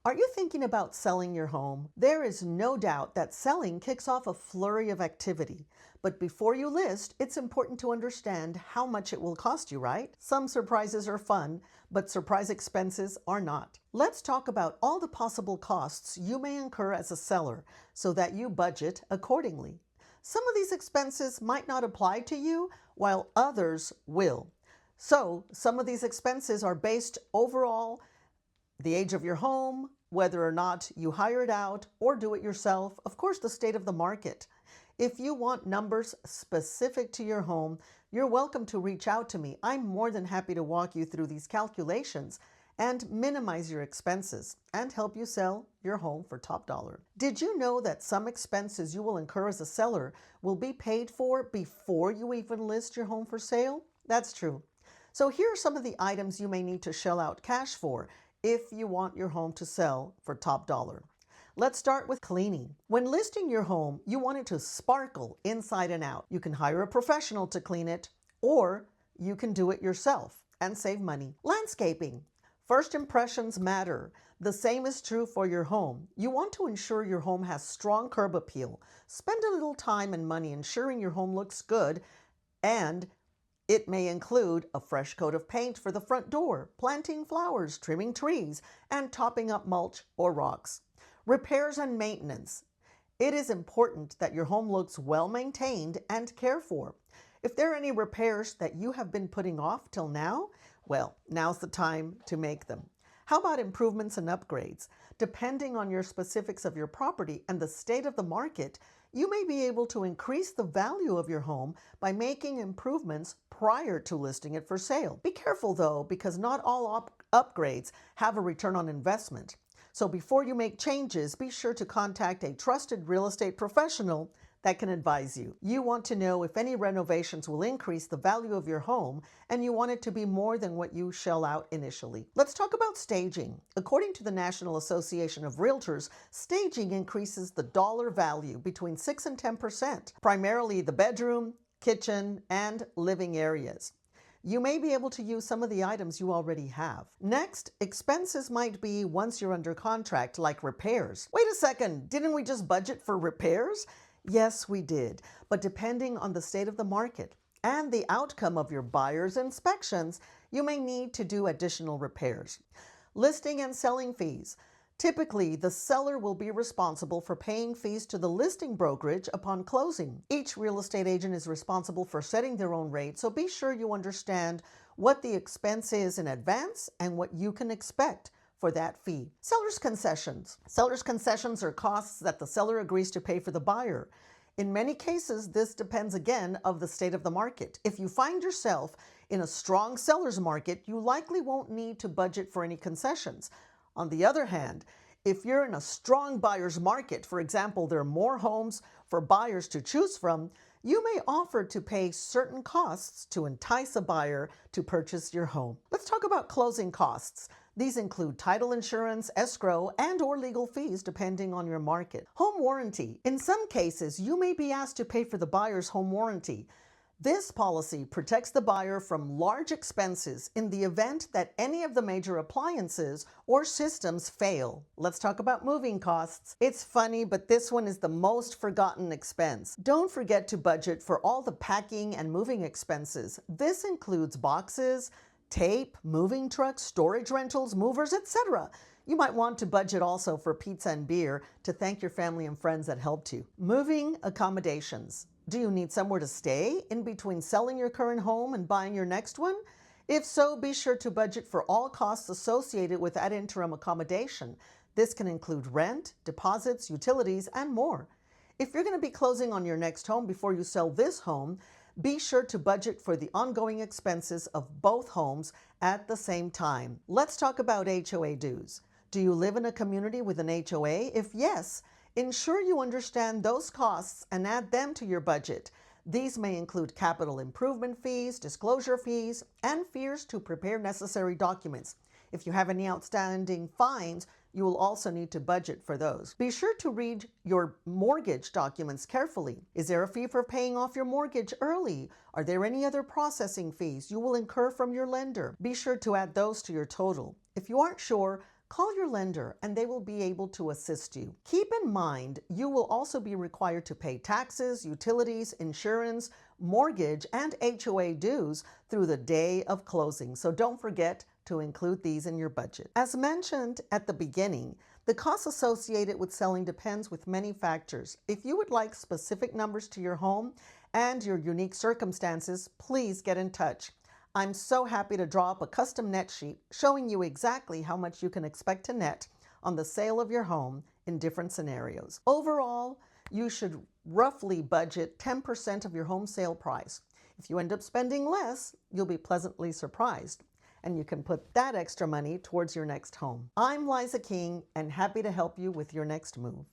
Are you thinking about selling your home? There is no doubt that selling kicks off a flurry of activity. But before you list, it's important to understand how much it will cost you, right? Some surprises are fun, but surprise expenses are not. Let's talk about all the possible costs you may incur as a seller so that you budget accordingly. Some of these expenses might not apply to you, while others will. So, some of these expenses are based overall the age of your home, whether or not you hire it out or do it yourself, of course, the state of the market. If you want numbers specific to your home, you're welcome to reach out to me. I'm more than happy to walk you through these calculations and minimize your expenses and help you sell your home for top dollar. Did you know that some expenses you will incur as a seller will be paid for before you even list your home for sale? That's true. So here are some of the items you may need to shell out cash for if you want your home to sell for top dollar. Let's start with cleaning. When listing your home, you want it to sparkle inside and out. You can hire a professional to clean it, or you can do it yourself and save money. Landscaping. First impressions matter. The same is true for your home. You want to ensure your home has strong curb appeal. Spend a little time and money ensuring your home looks good, and it may include a fresh coat of paint for the front door, planting flowers, trimming trees, and topping up mulch or rocks. Repairs and maintenance. It is important that your home looks well maintained and cared for. If there are any repairs that you have been putting off till now, well, now's the time to make them. How about improvements and upgrades? Depending on your specifics of your property and the state of the market, you may be able to increase the value of your home by making improvements prior to listing it for sale. Be careful though, because not all upgrades have a return on investment. So before you make changes, be sure to contact a trusted real estate professional that can advise you. You want to know if any renovations will increase the value of your home, and you want it to be more than what you shell out initially. Let's talk about staging. According to the National Association of Realtors, staging increases the dollar value between 6 and 10%, primarily the bedroom, kitchen, and living areas. You may be able to use some of the items you already have. Next, expenses might be once you're under contract, like repairs. Wait a second, didn't we just budget for repairs? Yes, we did, but depending on the state of the market and the outcome of your buyer's inspections, you may need to do additional repairs. Listing and selling fees. Typically, the seller will be responsible for paying fees to the listing brokerage upon closing. Each real estate agent is responsible for setting their own rate, so be sure you understand what the expense is in advance and what you can expect for that fee. Seller's concessions. Seller's concessions are costs that the seller agrees to pay for the buyer. In many cases, this depends again of the state of the market. If you find yourself in a strong seller's market, you likely won't need to budget for any concessions. On the other hand, if you're in a strong buyer's market, for example, there are more homes for buyers to choose from, you may offer to pay certain costs to entice a buyer to purchase your home. Let's talk about closing costs. These include title insurance, escrow, and/or legal fees depending on your market. Home warranty. In some cases, you may be asked to pay for the buyer's home warranty. This policy protects the buyer from large expenses in the event that any of the major appliances or systems fail. Let's talk about moving costs. It's funny, but this one is the most forgotten expense. Don't forget to budget for all the packing and moving expenses. This includes boxes, tape, moving trucks, storage rentals, movers, etc. You might want to budget also for pizza and beer to thank your family and friends that helped you. Moving accommodations. Do you need somewhere to stay in between selling your current home and buying your next one? If so, be sure to budget for all costs associated with that interim accommodation. This can include rent, deposits, utilities, and more. If you're going to be closing on your next home before you sell this home, be sure to budget for the ongoing expenses of both homes at the same time. Let's talk about HOA dues. Do you live in a community with an HOA? If yes, ensure you understand those costs and add them to your budget. These may include capital improvement fees, disclosure fees, and fees to prepare necessary documents. If you have any outstanding fines, you will also need to budget for those. Be sure to read your mortgage documents carefully. Is there a fee for paying off your mortgage early? Are there any other processing fees you will incur from your lender? Be sure to add those to your total. If you aren't sure, call your lender and they will be able to assist you. Keep in mind, you will also be required to pay taxes, utilities, insurance, mortgage, and HOA dues through the day of closing. So don't forget to include these in your budget. As mentioned at the beginning, the cost associated with selling depends with many factors. If you would like specific numbers to your home and your unique circumstances, please get in touch. I'm so happy to draw up a custom net sheet showing you exactly how much you can expect to net on the sale of your home in different scenarios. Overall, you should roughly budget 10% of your home sale price. If you end up spending less, you'll be pleasantly surprised, and you can put that extra money towards your next home. I'm Liza King, and happy to help you with your next move.